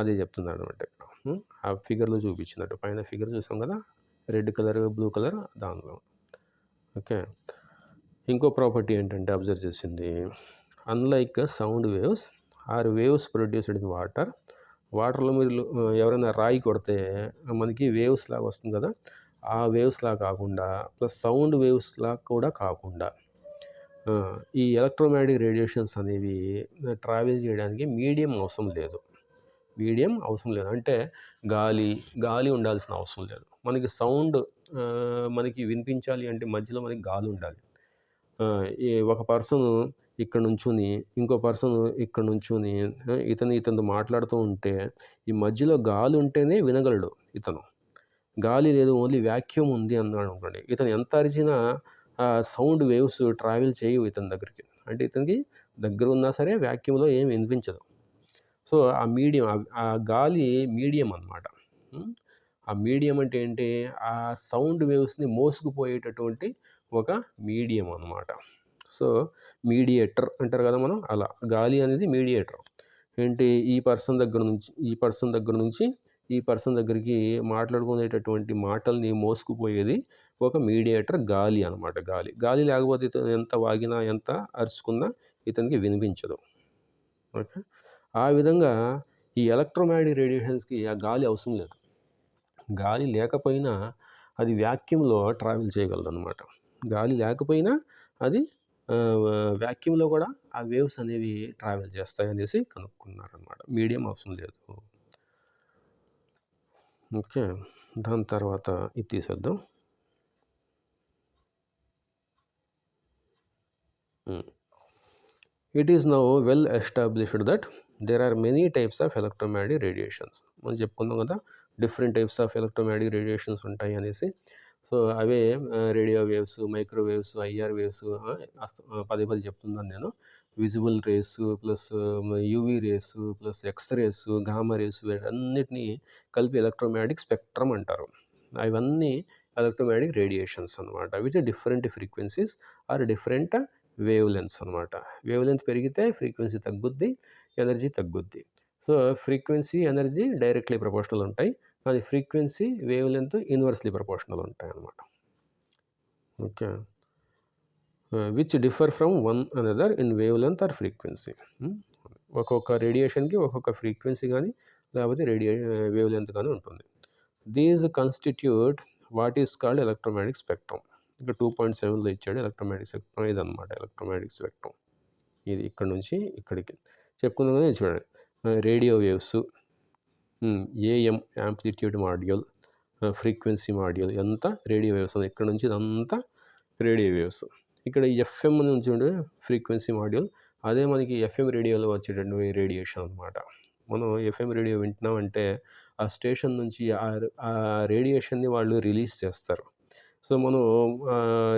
అదే చెప్తున్నాడు అనమాట. ఆ ఫిగర్లో చూపించినట్టు, పైన ఫిగర్ చూసాం కదా, రెడ్ కలర్ బ్లూ కలర్, దానిలో. ఓకే. ఇంకో ప్రాపర్టీ ఏంటంటే అబ్జర్వ్ చేసింది, unlike sound waves or waves produced in వాటర్లో మీరు ఎవరైనా రాయి కొడితే మనకి వేవ్స్ లాగా వస్తుంది కదా, ఆ వేవ్స్ లాగా కాకుండా ప్లస్ సౌండ్ వేవ్స్ లాగా కూడా కాకుండా ఈ ఎలక్ట్రోమాగ్నెటిక్ రేడియేషన్స్ అనేవి ట్రావెల్ చేయడానికి మీడియం అవసరం లేదు. అంటే గాలి ఉండాల్సిన అవసరం లేదు. మనకి సౌండ్ మనకి వినిపించాలి అంటే మధ్యలో మనకి గాలి ఉండాలి. ఒక పర్సన్ ఇక్కడ నుంచుని ఇంకో పర్సన్ ఇక్కడ నుంచుని ఇతనితో మాట్లాడుతూ ఉంటే ఈ మధ్యలో గాలి ఉంటేనే వినగలడు ఇతను. గాలి లేదు, ఓన్లీ వ్యాక్యూమ్ ఉంది అన్నాడు అనుకోండి, ఇతను ఎంత అరిచినా సౌండ్ వేవ్స్ ట్రావెల్ చేయవు ఇతని దగ్గరికి. అంటే ఇతనికి దగ్గర ఉన్నా సరే వ్యాక్యూమ్లో ఏం వినిపించదు. సో ఆ మీడియం, ఆ గాలి మీడియం అన్నమాట. ఆ మీడియం అంటే ఏంటి, ఆ సౌండ్ వేవ్స్ని మోసుకుపోయేటటువంటి ఒక మీడియం అన్నమాట. సో మీడియేటర్ అంటారు కదా మనం, అలా గాలి అనేది మీడియేటర్. ఏంటి, ఈ పర్సన్ దగ్గర నుంచి ఈ పర్సన్ దగ్గరికి మాట్లాడుకునేటటువంటి మాటల్ని మోసుకుపోయేది ఒక మీడియేటర్ గాలి అనమాట. గాలి లేకపోతే ఇతను ఎంత వాగినా ఎంత అరుచుకున్నా ఇతనికి వినిపించదు. ఓకే. ఆ విధంగా ఈ ఎలక్ట్రోమాగ్నెటిక్ రేడియేషన్స్కి ఆ గాలి అవసరం లేదు. గాలి లేకపోయినా అది వ్యాక్యూమ్లో ట్రావెల్ చేయగలదు అనమాట. గాలి లేకపోయినా అది వ్యాక్యూమ్లో కూడా ఆ వేవ్స్ అనేవి ట్రావెల్ చేస్తాయి అనేసి కనుక్కున్నారనమాట. మీడియం అవసరం లేదు. ఓకే. దాని తర్వాత ఇది తీసేద్దాం. It is now well established that there are many types of electromagnetic radiations. మనం చెప్పుకుందాం కదా, different types of electromagnetic radiations ఉంటాయి అనేసి. సో అవే radio waves, microwaves, IR waves పదే పదే చెప్తున్నాను నేను. Visible rays plus UV rays plus X rays, gamma rays వీటన్నిటిని కలిపి ఎలక్ట్రోమాగ్నెటిక్ స్పెక్ట్రమ్ అంటారు. అవన్నీ ఎలక్ట్రోమాగ్నెటిక్ రేడియేషన్స్ అనమాట. Which different frequencies are different wavelengths అనమాట. వేవ్ లెంత్ పెరిగితే ఫ్రీక్వెన్సీ తగ్గుద్ది, ఎనర్జీ తగ్గుద్ది. So frequency, energy directly proportional ఉంటాయి, కానీ frequency, wave length inversely proportional ఉంటాయి అన్నమాట. Okay, which differ from one another in wave length or frequency. ఒక్కొక్క రేడియేషన్కి ఒక్కొక్క ఫ్రీక్వెన్సీ కానీ లేకపోతే వేవ్ లెంత్ కానీ ఉంటుంది. These constitute what is called electromagnetic spectrum. ఇక్కడ 2.7లో ఇచ్చాడు ఎలక్ట్రోమాగ్నెటిక్ స్పెక్ట్రమ్. ఇది అనమాట ఎలక్ట్రోమాగ్నెటిక్ స్పెక్ట్రమ్. ఇది ఇక్కడ నుంచి ఇక్కడికి చెప్పుకుందాం కదా. చూడండి, radio waves, AM amplitude module, frequency module, ఎంత రేడియో వేవ్స్. ఇక్కడ నుంచి ఇదంతా రేడియో వేవ్స్. ఇక్కడ ఎఫ్ఎం నుంచి ఉండే ఫ్రీక్వెన్సీ మాడ్యూల్, అదే మనకి ఎఫ్ఎం రేడియోలో వచ్చేటటువంటి రేడియేషన్ అనమాట. మనం ఎఫ్ఎం రేడియో వింటున్నామంటే ఆ స్టేషన్ నుంచి ఆ రేడియేషన్ని వాళ్ళు రిలీజ్ చేస్తారు. సో మనం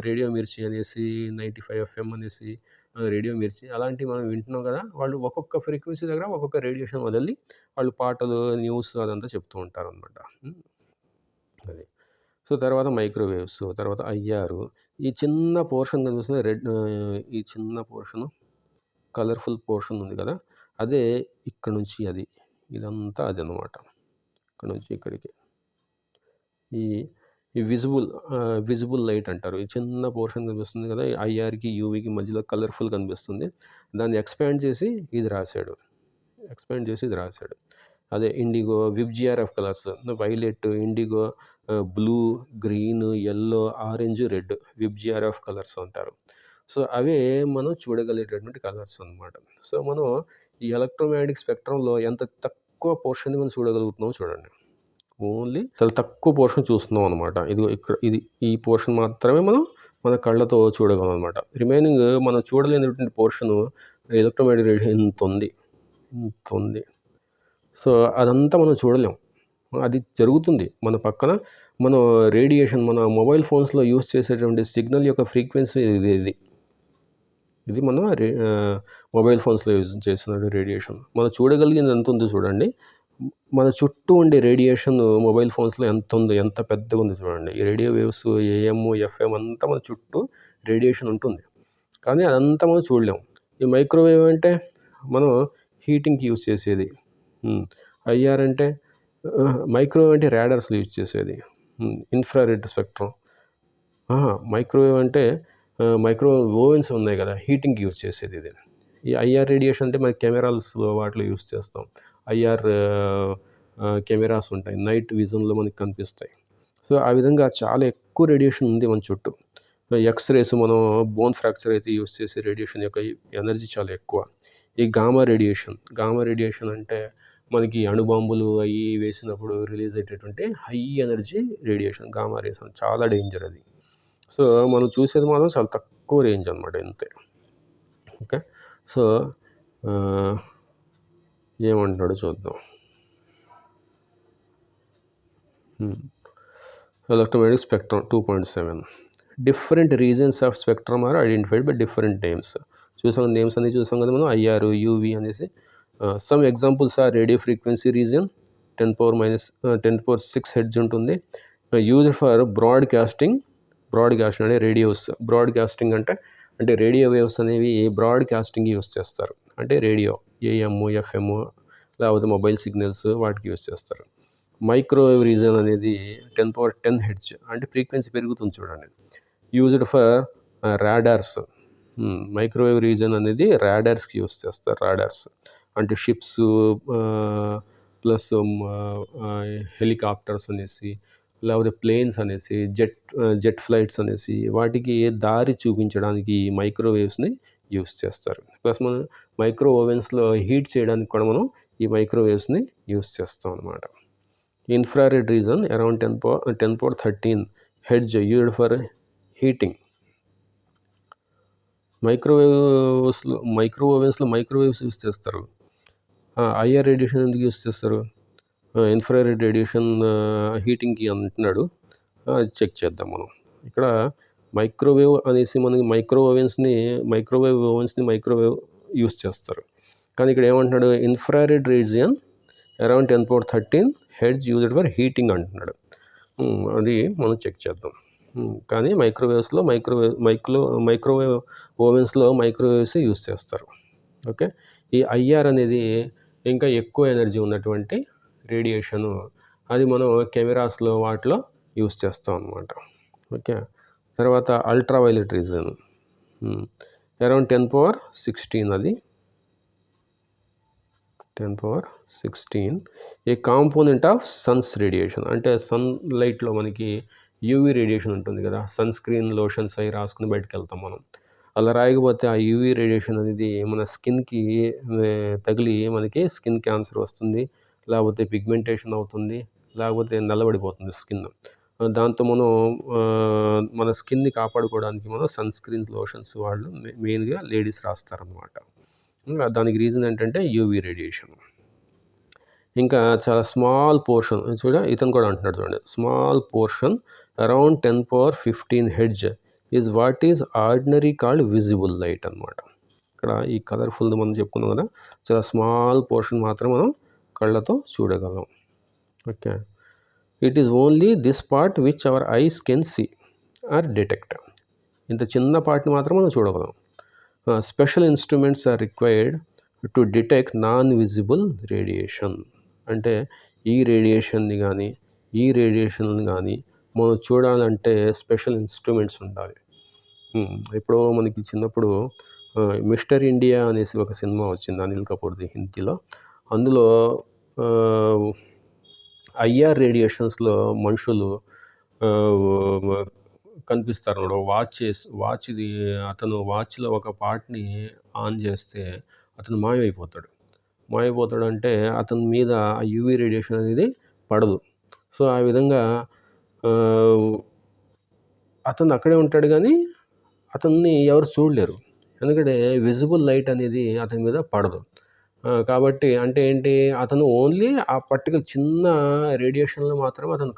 రేడియో మిర్చి అనేసి 95 ఎఫ్ఎం అనేసి రేడియో మిర్చి అలాంటివి మనం వింటున్నాం కదా. వాళ్ళు ఒక్కొక్క ఫ్రీక్వెన్సీ దగ్గర ఒక్కొక్క రేడియేషన్ వదిలి వాళ్ళు పాటలు, న్యూస్ అదంతా చెప్తూ ఉంటారు అనమాట. అది. సో తర్వాత మైక్రోవేవ్స్, తర్వాత ఐఆర్. ఈ చిన్న పోర్షన్ కనిపిస్తుంది రెడ్, ఈ చిన్న పోర్షను కలర్ఫుల్ పోర్షన్ ఉంది కదా, అదే ఇక్కడ నుంచి అది, ఇదంతా అది అనమాట. ఇక్కడ నుంచి ఇక్కడికి ఈ విజిబుల్ లైట్ అంటారు. ఈ చిన్న పోర్షన్ కనిపిస్తుంది కదా, ఐఆర్కి యూవీకి మధ్యలో కలర్ఫుల్ కనిపిస్తుంది. దాన్ని ఎక్స్పాండ్ చేసి ఇది రాశాడు. అదే indigo, VIBGYOR colours, violet, indigo, blue, green, yellow, orange, red, VIBGYOR colours అంటారు. సో అవే మనం చూడగలిగేటటువంటి కలర్స్ అనమాట. సో మనం ఈ ఎలక్ట్రోమాగ్నెటిక్ స్పెక్ట్రంలో ఎంత తక్కువ పోర్షన్ మనం చూడగలుగుతున్నామో చూడండి. ఓన్లీ చాలా తక్కువ పోర్షన్ చూస్తున్నాం అనమాట. ఇది ఈ పోర్షన్ మాత్రమే మనం మన కళ్ళతో చూడగలం అనమాట. రిమైనింగ్ మనం చూడలేనటువంటి పోర్షను ఎలక్ట్రోమాగ్నెటిక్ రేడియేషన్ ఇంత ఉంది. సో అదంతా మనం చూడలేం. అది జరుగుతుంది మన పక్కన. మనం రేడియేషన్ మన మొబైల్ ఫోన్స్లో యూస్ చేసేటువంటి సిగ్నల్ యొక్క ఫ్రీక్వెన్సీ ఇది మన మొబైల్ ఫోన్స్లో యూజ్ చేసిన రేడియేషన్. మనం చూడగలిగింది ఎంత ఉంది చూడండి. మన చుట్టూ ఉండే రేడియేషన్ మొబైల్ ఫోన్స్లో ఎంత పెద్దగా ఉంది చూడండి. ఈ రేడియో వేవ్స్, ఏఎం, ఎఫ్ఎం అంతా మన చుట్టూ రేడియేషన్ ఉంటుంది, కానీ అదంతా మనం చూడలేం. ఈ మైక్రోవేవ్ అంటే మనం హీటింగ్కి యూజ్ చేసేది. ఐఆర్ అంటే మైక్రోవేవ్ అంటే రాడార్స్లో యూజ్ చేసేది. Infrared spectrum. మైక్రోవేవ్ అంటే మైక్రోవేవ్ ఓవెన్స్ ఉన్నాయి కదా, హీటింగ్కి యూజ్ చేసేది ఇది. ఈ ఐఆర్ రేడియేషన్ అంటే మన కెమెరాస్ వాటిలో యూజ్ చేస్తాం. ఐఆర్ కెమెరాస్ ఉంటాయి, నైట్ విజన్లో మనకి కనిపిస్తాయి. సో ఆ విధంగా చాలా ఎక్కువ రేడియేషన్ ఉంది మన చుట్టూ. ఎక్స్రేస్, మనం బోన్ ఫ్రాక్చర్ అయితే యూజ్ చేసే రేడియేషన్ యొక్క ఎనర్జీ చాలా ఎక్కువ. ఈ గామా రేడియేషన్ అంటే మనకి అణుబాంబులు అవి వేసినప్పుడు రిలీజ్ అయ్యేటటువంటి high energy radiation gamma rays. చాలా డేంజర్ అది. సో మనం చూసేది మాత్రం చాలా తక్కువ రేంజ్ అనమాట, ఇంతే. ఓకే, సో ఏమంటాడో చూద్దాం. Electromagnetic spectrum 2.7. Different regions of spectrum are identified by different names. Names అన్ని చూసాం కదా మనం, ఐఆర్, యూవి అనేసి. Some examples are radio frequency region 10⁻6 hertz ఉంటుంది. యూజ్డ్ ఫర్ బ్రాడ్కాస్టింగ్ అంటే రేడియోస్. బ్రాడ్కాస్టింగ్ అంటే రేడియో వేవ్స్ అనేవి బ్రాడ్కాస్టింగ్ యూస్ చేస్తారు. అంటే రేడియో, ఏఎం, ఎఫ్ఎం, లేకపోతే మొబైల్ సిగ్నల్స్ వాటికి యూస్ చేస్తారు. మైక్రోవేవ్ రీజన్ అనేది 10⁻10 హెర్ట్జ్, అంటే ఫ్రీక్వెన్సీ పెరుగుతుంది చూడండి. Used for radars. Microwave region అనేది రాడార్స్కి యూస్ చేస్తారు. రాడార్స్ అంటే షిప్స్ ప్లస్ హెలికాప్టర్స్ అనేసి, లేకపోతే ప్లేన్స్ అనేసి, జెట్ ఫ్లైట్స్ అనేసి, వాటికి దారి చూపించడానికి ఈ మైక్రోవేవ్స్ని యూస్ చేస్తారు. ప్లస్ మనం మైక్రో ఓవెన్స్లో హీట్ చేయడానికి కూడా మనం ఈ మైక్రోవేవ్స్ని యూస్ చేస్తాం అనమాట. Infrared region around 10⁻13 hertz used for heating. Micro ఓవెన్స్లో మైక్రోవేవ్స్ యూస్ చేస్తారు. ఐఆర్ రేడియేషన్ ఎందుకు యూస్ చేస్తారు? ఇన్ఫ్రారెడ్ రేడియేషన్ హీటింగ్కి అంటున్నాడు. చెక్ చేద్దాం మనం. ఇక్కడ మైక్రోవేవ్ అనేసి మనకి మైక్రోవేవ్ ఓవెన్స్ని యూస్ చేస్తారు. కానీ ఇక్కడ ఏమంటున్నాడు, infrared region around 10^13 heads used for heating అంటున్నాడు. అది మనం చెక్ చేద్దాం. కానీ మైక్రోవేవ్ ఓవెన్స్లో మైక్రోవేవ్స్ యూస్ చేస్తారు. ఓకే. ఈ ఐఆర్ అనేది ఇంకా ఎక్కువ ఎనర్జీ ఉన్నటువంటి రేడియేషను, అది మనం కెమెరాస్లో వాటిలో యూస్ చేస్తాం అన్నమాట. ఓకే. తర్వాత అల్ట్రావైలెట్ రీజియన్ అరౌండ్ 10^16, అది 10^16 ఏ కాంపోనెంట్ ఆఫ్ సన్స్ రేడియేషన్. అంటే సన్లైట్లో మనకి యూవీ రేడియేషన్ ఉంటుంది కదా, సన్ స్క్రీన్ లోషన్స్ అవి రాసుకుని బయటకు వెళ్తాం మనం. అలా రాయకపోతే ఆ యూవీ రేడియేషన్ అనేది మన స్కిన్కి తగిలి మనకి స్కిన్ క్యాన్సర్ వస్తుంది, లేకపోతే పిగ్మెంటేషన్ అవుతుంది, లేకపోతే నల్లబడిపోతుంది స్కిన్. దాంతో మనం మన స్కిన్ని కాపాడుకోవడానికి మనం సన్ స్క్రీన్ లోషన్స్ వాళ్ళు మెయిన్గా లేడీస్ రాస్తారనమాట. దానికి రీజన్ ఏంటంటే యూవీ రేడియేషన్. ఇంకా చాలా స్మాల్ పోర్షన్ ఇతను కూడా అంటున్నాడు చూడండి, small portion around 10^15 hedge is what is ordinary called visible light అనమాట. ఇక్కడ ఈ కలర్ఫుల్ మనం చెప్పుకున్నాం కదా, చాలా స్మాల్ పోర్షన్ మాత్రం మనం కళ్ళతో చూడగలం. Okay. It is only this part which our eyes can see or detect. ఇంత చిన్న పార్ట్ని మాత్రం మనం చూడగలం. Special instruments are required to detect non visible radiation. అంటే ఈ రేడియేషన్ని కానీ మనం చూడాలంటే స్పెషల్ ఇన్స్ట్రుమెంట్స్ ఉండాలి. ఇప్పుడు మనకి చిన్నప్పుడు మిస్టర్ ఇండియా అనేసి ఒక సినిమా వచ్చింది, అనిల్ కపూర్ది, హిందీలో. అందులో ఐఆర్ రేడియేషన్స్లో మనుషులు కనిపిస్తారు. వాచ్ది అతను వాచ్లో ఒక పార్ట్ని ఆన్ చేస్తే అతను మాయమైపోతాడు అంటే అతని మీద ఆ యూవీ రేడియేషన్ అనేది పడదు. సో ఆ విధంగా అతను అక్కడే ఉంటాడు కానీ అతన్ని ఎవరు చూడలేరు, ఎందుకంటే విజిబుల్ లైట్ అనేది అతని మీద పడదు. కాబట్టి అంటే ఏంటి, అతను ఓన్లీ ఆ పర్టికులర్ చిన్న రేడియేషన్లో మాత్రమే అతను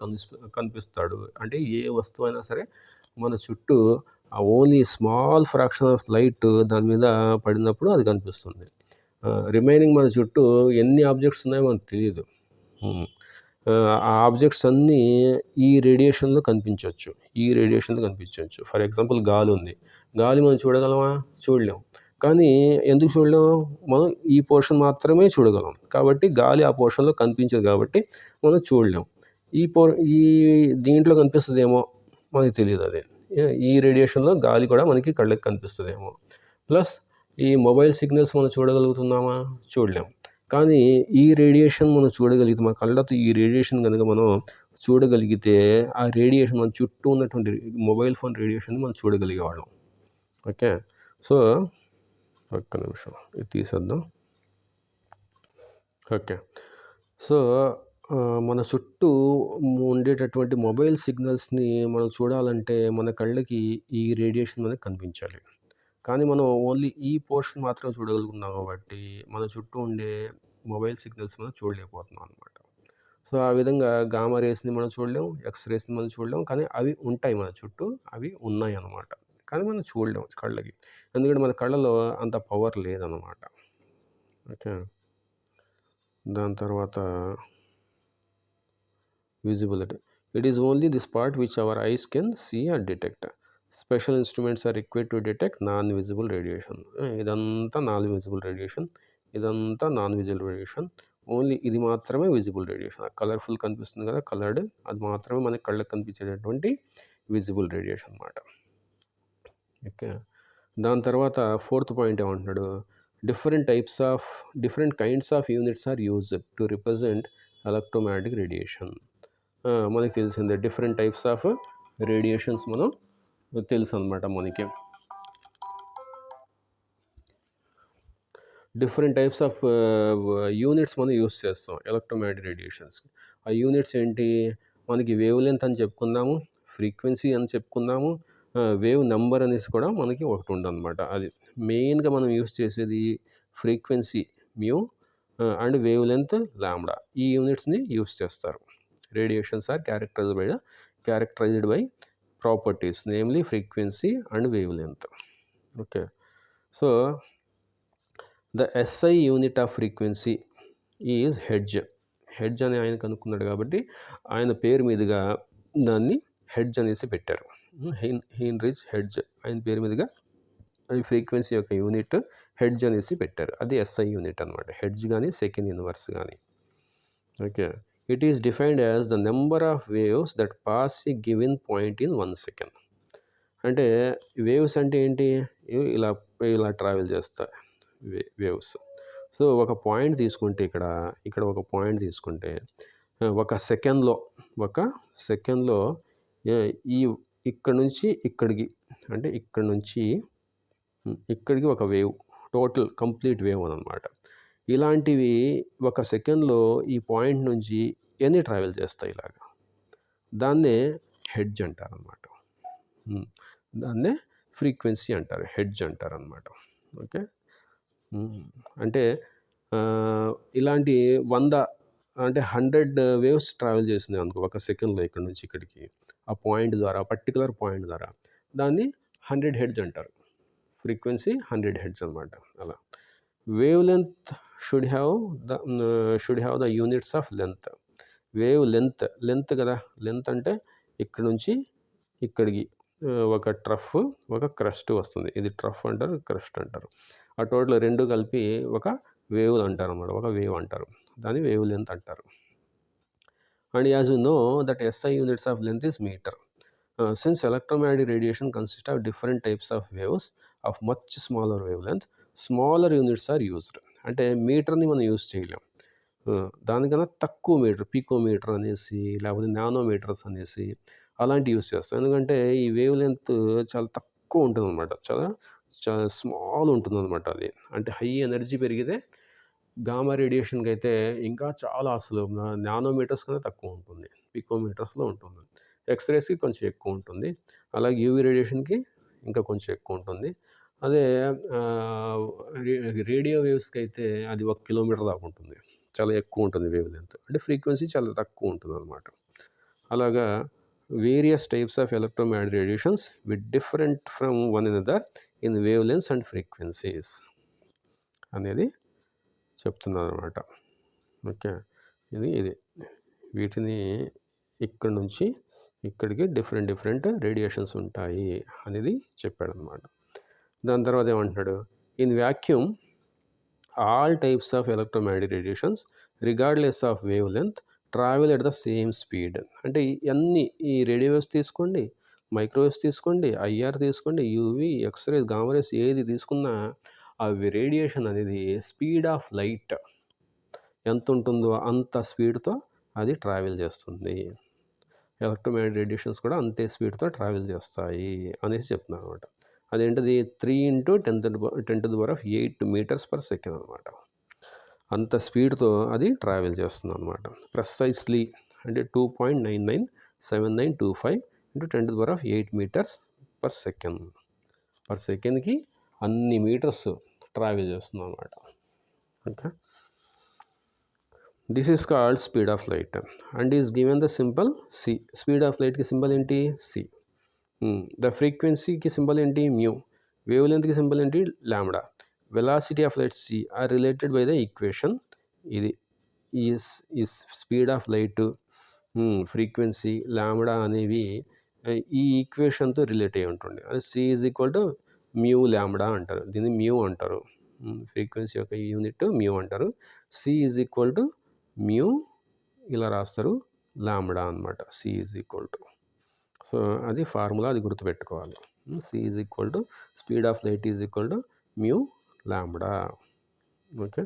కనిపిస్తాడు. అంటే ఏ వస్తువు అయినా సరే మన చుట్టూ ఆ only small fraction of light దాని మీద పడినప్పుడు అది కనిపిస్తుంది. రిమైనింగ్ మన చుట్టూ ఎన్ని ఆబ్జెక్ట్స్ ఉన్నాయో మనకు తెలియదు. ఆ ఆబ్జెక్ట్స్ అన్నీ ఈ రేడియేషన్లో కనిపించవచ్చు. ఫర్ ఎగ్జాంపుల్ గాలి ఉంది, గాలి మనం చూడగలమా? చూడలేం. కానీ ఎందుకు చూడలేం? మనం ఈ పోర్షన్ మాత్రమే చూడగలం కాబట్టి గాలి ఆ పోర్షన్లో కనిపించదు కాబట్టి మనం చూడలేం. ఈ దీంట్లో కనిపిస్తుందేమో మనకి తెలియదు. అది ఈ రేడియేషన్లో గాలి కూడా మనకి కళ్ళకి కనిపిస్తుందేమో. ప్లస్ ఈ మొబైల్ సిగ్నల్స్ మనం చూడగలుగుతున్నామా? చూడలేం. కానీ ఈ రేడియేషన్ మనం చూడగలిగితే, మన కళ్ళతో ఈ రేడియేషన్ కనుక మనం చూడగలిగితే ఆ రేడియేషన్ మన చుట్టూ ఉన్నటువంటి మొబైల్ ఫోన్ రేడియేషన్ మనం చూడగలిగేవాళ్ళం. ఓకే. సో ఒక్క నిమిషం ఇది తీసేద్దాం. ఓకే. సో మన చుట్టూ ఉండేటటువంటి మొబైల్ సిగ్నల్స్ని మనం చూడాలంటే మన కళ్ళకి ఈ రేడియేషన్ మనకి కనిపించాలి. కానీ మనం ఓన్లీ ఈ పోర్షన్ మాత్రమే చూడగలుగుతున్నాం కాబట్టి మన చుట్టూ ఉండే మొబైల్ సిగ్నల్స్ మనం చూడలేకపోతున్నాం అనమాట. సో ఆ విధంగా గామా రేస్ని మనం చూడలేం, ఎక్స్ రేస్ని మనం చూడలేం, కానీ అవి ఉంటాయి మన చుట్టూ, అవి ఉన్నాయి అన్నమాట. కానీ మనం చూడలేం కళ్ళకి, ఎందుకంటే మన కళ్ళలో అంత పవర్ లేదన్నమాట. ఓకే. దాని తర్వాత visibility. It is only this part which our eyes can see or detect. Special instruments are required to detect non visible radiation. ఇదంతా నాన్ విజిబుల్ రేడియేషన్. ఓన్లీ ఇది మాత్రమే విజిబుల్ రేడియేషన్. కలర్ఫుల్ కనిపిస్తుంది కదా, కలర్డ్, అది మాత్రమే మనకి కళ్ళకి కనిపించేటటువంటి విజిబుల్ రేడియేషన్ అన్నమాట. ఓకే. దాని తర్వాత 4th పాయింట్ ఏమంటున్నాడు, different kinds of units are used to represent electromagnetic radiation. మనకి తెలిసిందే డిఫరెంట్ టైప్స్ ఆఫ్ రేడియేషన్స్ మనం తెలుసు అనమాట. మనకి డిఫరెంట్ టైప్స్ ఆఫ్ యూనిట్స్ మనం యూస్ చేస్తాం ఎలక్ట్రోమాగ్నెటిక్ రేడియేషన్స్కి. ఆ యూనిట్స్ ఏంటి, మనకి వేవ్ లెంత్ అని చెప్పుకున్నాము, ఫ్రీక్వెన్సీ అని చెప్పుకున్నాము, వేవ్ నెంబర్ అనేసి కూడా మనకి ఒకటి ఉందన్నమాట. అది మెయిన్గా మనం యూస్ చేసేది frequency mu and wave length lambda. ఈ యూనిట్స్ని యూస్ చేస్తారు. Radiations are characterized by the characterized by properties, namely frequency and wavelength. Okay, so the SI unit of frequency is hedge అని ఆయన కనుక్కున్నాడు కాబట్టి ఆయన పేరు మీదుగా దాన్ని హెడ్జ్ అనేసి పెట్టారు. హెన్రీజ్ హెడ్జ్ ఆయన పేరు మీదుగా ఈ ఫ్రీక్వెన్సీ యొక్క యూనిట్ హెడ్జ్ అనేసి పెట్టారు. అది SI యూనిట్ అనమాట. హెడ్జ్ కానీ సెకండ్ ఇన్వర్స్ కానీ. Okay, it is defined as the number of waves that pass a given point in 1 second. అంటే వేవ్స్ అంటే ఏంటి? ఇలా ఇలా ట్రావెల్ చేస్తాయి వేవ్స్. సో ఒక పాయింట్ తీసుకుంటే ఇక్కడ ఒక పాయింట్ తీసుకుంటే ఒక సెకండ్లో ఈ ఇక్కడ నుంచి ఇక్కడికి, అంటే ఇక్కడ నుంచి ఇక్కడికి ఒక వేవ్, టోటల్ కంప్లీట్ వేవ్ అనమాట. ఇలాంటివి ఒక సెకండ్లో ఈ పాయింట్ నుంచి ఎన్ని ట్రావెల్ చేస్తాయి ఇలాగా. దాన్నే హెడ్జ్ అంటారనమాట. దాన్నే ఫ్రీక్వెన్సీ అంటారు, హెడ్జ్ అంటారనమాట. ఓకే, అంటే ఇలాంటి 100 వేవ్స్ ట్రావెల్ చేసింది అనుకో ఒక సెకండ్లో ఇక్కడ నుంచి ఇక్కడికి, ఆ పాయింట్ ద్వారా, పర్టికులర్ పాయింట్ ద్వారా, దాన్ని 100 హెడ్జ్ అంటారు. ఫ్రీక్వెన్సీ 100 హెడ్జ్ అనమాట. అలా wave length should have the units of length. Wave length కదా, లెంత్ అంటే ఇక్కడ నుంచి ఇక్కడికి ఒక ట్రఫ్, ఒక క్రస్ట్ వస్తుంది. ఇది ట్రఫ్ అంటారు, క్రస్ట్ అంటారు. ఆ టోటల్ రెండు కలిపి ఒక వేవ్ అంటారు అన్నమాట, ఒక వేవ్ అంటారు. దాన్ని వేవ్ లెంత్ అంటారు. And as you know that SI units of length is metre. Since electromagnetic radiation consist of different types of waves of much smaller wave length, smaller units are used. అంటే మీటర్ని మనం యూజ్ చేయలేం, దానికన్నా తక్కువ మీటర్, పికోమీటర్ అనేసి, లేకపోతే నానోమీటర్స్ అనేసి అలాంటి యూజ్ చేస్తాం. ఎందుకంటే ఈ వేవ్ లెంత్ చాలా తక్కువ ఉంటుంది అనమాట, చాలా స్మాల్ ఉంటుంది అనమాట. అది అంటే హై ఎనర్జీ పెరిగితే గామా రేడియేషన్కి అయితే ఇంకా చాలా అసలు నానోమీటర్స్ కన్నా తక్కువ ఉంటుంది, పికోమీటర్స్లో ఉంటుంది. ఎక్స్రేస్కి కొంచెం ఎక్కువ ఉంటుంది, అలాగే యూవీ రేడియేషన్కి ఇంకా కొంచెం ఎక్కువ ఉంటుంది. అదే రేడియో వేవ్స్కి అయితే అది 1 కిలోమీటర్ దాకా ఉంటుంది, చాలా ఎక్కువ ఉంటుంది వేవ్ లెంత్. అంటే ఫ్రీక్వెన్సీ చాలా తక్కువ ఉంటుంది అనమాట. అలాగా various types of electromagnetic radiations with different from one another in wave lengths and frequencies అనేది చెప్తున్నారు అనమాట. ఓకే, ఇది వీటిని ఇక్కడ నుంచి ఇక్కడికి డిఫరెంట్ రేడియేషన్స్ ఉంటాయి అనేది చెప్పాడనమాట. దాని తర్వాత ఏమంటున్నాడు, in vacuum all types of electromagnetic radiations regardless of wave length travel at the same speed. అంటే ఈ రేడియో వేవ్స్ తీసుకోండి, మైక్రోవేవ్స్ తీసుకోండి, IR తీసుకోండి, యూవీ, ఎక్స్రేస్, గామారేస్ ఏది తీసుకున్నా అవి రేడియేషన్ అనేది స్పీడ్ ఆఫ్ లైట్ ఎంత ఉంటుందో అంత స్పీడ్తో అది ట్రావెల్ చేస్తుంది. ఎలక్ట్రోమాగ్నెటిక్ రేడియేషన్స్ కూడా అంతే స్పీడ్తో ట్రావెల్ చేస్తాయి అనేసి చెప్తున్నారు అనమాట. అదేంటిది 3 × 10⁸ మీటర్స్ పర్ సెకండ్ అనమాట. అంత స్పీడ్తో అది ట్రావెల్ చేస్తుంది అనమాట. ప్రెసైస్లీ అంటే 2.997925 × 10⁸ మీటర్స్ పర్ సెకండ్. పర్ సెకండ్కి అన్ని మీటర్స్ ట్రావెల్ చేస్తుంది అనమాట. Okay, this is called speed of light and is given the symbol C. Speed of లైట్కి సింబల్ ఏంటి? C. ద ఫ్రీక్వెన్సీకి సింబల్ ఏంటి? మ్యూ. వేవ్ లెంత్కి సింబల్ ఏంటి? Lambda. Velocity of light C are related by the equation. ఇది ఈ speed of light, frequency, lambda అనేవి ఈ ఈక్వేషన్తో రిలేట్ అయి ఉంటుంది. అది C = మ్యూ లాంబ్డా అంటారు, దీన్ని మ్యూ అంటారు. ఫ్రీక్వెన్సీ యొక్క యూనిట్ మ్యూ అంటారు. C = మ్యూ ఇలా రాస్తారు, లాంబ్డా అనమాట. C = సో అది ఫార్ములా, అది గుర్తుపెట్టుకోవాలి. C speed of light mu lambda. Okay,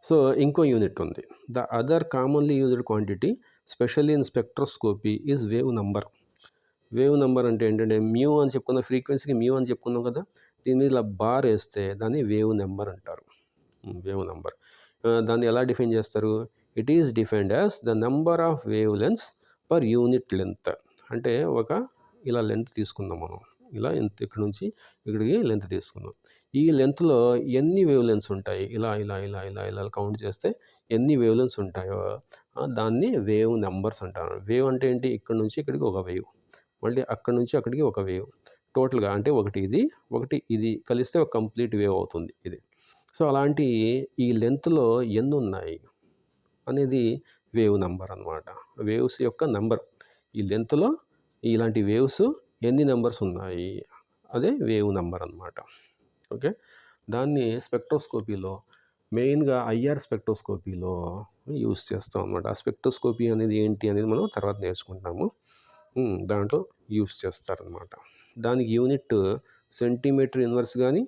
so ఇంకో యూనిట్ ఉంది. The other commonly used quantity specially in spectroscopy is wave number. Wave number అంటే ఏంటంటే మ్యూ అని చెప్పుకున్నాం, ఫ్రీక్వెన్సీకి మ్యూ అని చెప్పుకున్నాం కదా, దీని మీద ఇలా బార్ వేస్తే దాన్ని వేవ్ నెంబర్ అంటారు. వేవ్ నెంబర్ దాన్ని ఎలా డిఫైన్ చేస్తారు? It is defined as the number of wave lengths per unit length. అంటే ఇలా లెంత్ తీసుకుందాం మనం, ఇలా ఇక్కడ నుంచి ఇక్కడికి లెంత్ తీసుకుందాం. ఈ లెంత్లో ఎన్ని వేవ్ లెంత్స్ ఉంటాయి, ఇలా కౌంట్ చేస్తే ఎన్ని వేవ్ లెంత్స్ ఉంటాయో దాన్ని వేవ్ నెంబర్స్ అంటారు. వేవ్ అంటే ఏంటి? ఇక్కడి నుంచి ఇక్కడికి ఒక వేవ్, మళ్ళీ అక్కడి నుంచి అక్కడికి ఒక వేవ్. టోటల్‌గా అంటే ఒకటి ఇది, ఒకటి ఇది కలిస్తే ఒక కంప్లీట్ వేవ్ అవుతుంది ఇది. సో, అలాంటి ఈ లెంగ్త్‌లో ఎన్నున్నాయి అనేది వేవ్ నంబర్ అనమాట. వేవ్స్ యొక్క నంబర్. ఈ లెంగ్త్‌లో ఇలాంటి వేవ్స్ ఎన్ని నంబర్స్ ఉన్నాయి, అదే వేవ్ నంబర్ అనమాట. ఓకే. దాన్ని స్పెక్ట్రోస్కోపీలో మెయిన్‌గా ఐఆర్ స్పెక్ట్రోస్కోపీలో యూజ్ చేస్తాం అనమాట. ఆ స్పెక్ట్రోస్కోపీ అనేది ఏంటి అనేది మనం తర్వాత నేర్చుకుంటాము. దాంట్లో యూజ్ చేస్తారనమాట. దానికి యూనిట్ సెంటీమీటర్ ఇన్వర్స్ గానీ,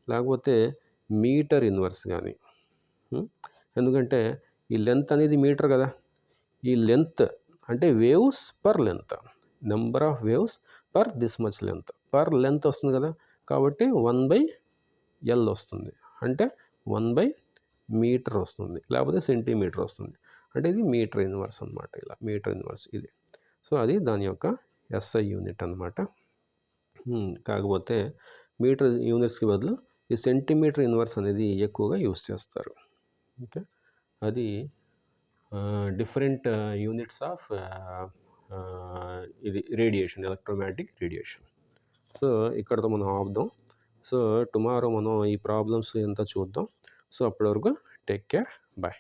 లేకపోతే మీటర్ ఇన్వర్స్ గానీ. ఎందుకంటే ఈ లెంత్ అనేది మీటర్ కదా! ఈ లెంత్ అంటే waves per length. Number of waves per this much length. Per length వస్తుంది కదా! కాబట్టి 1/L వస్తుంది. అంటే 1/మీటర్ వస్తుంది. లేకపోతే సెంటీమీటర్ వస్తుంది. అంటే ఇది మీటర్ ఇన్వర్స్ అనమాట. ఇలా మీటర్ ఇన్వర్స్ ఇది. సో, అది దాని యొక్క ఎస్ఐ యూనిట్ అనమాట. కాకపోతే మీటర్ యూనిట్స్‌కి బదులు ఈ సెంటీమీటర్ ఇన్వర్స్ అనేది ఎక్కువగా యూజ్ చేస్తారు. ఓకే. అది డిఫరెంట్ యూనిట్స్ ఆఫ్ ఇది రేడియేషన్, ఎలక్ట్రోమాగ్నెటిక్ రేడియేషన్. సో, ఇక్కడితో మనం ఆపుదాం. సో, టుమారో మనం ఈ ప్రాబ్లమ్స్ ఎంత చూద్దాం. సో, అప్పటి వరకు టేక్ కేర్. బాయ్.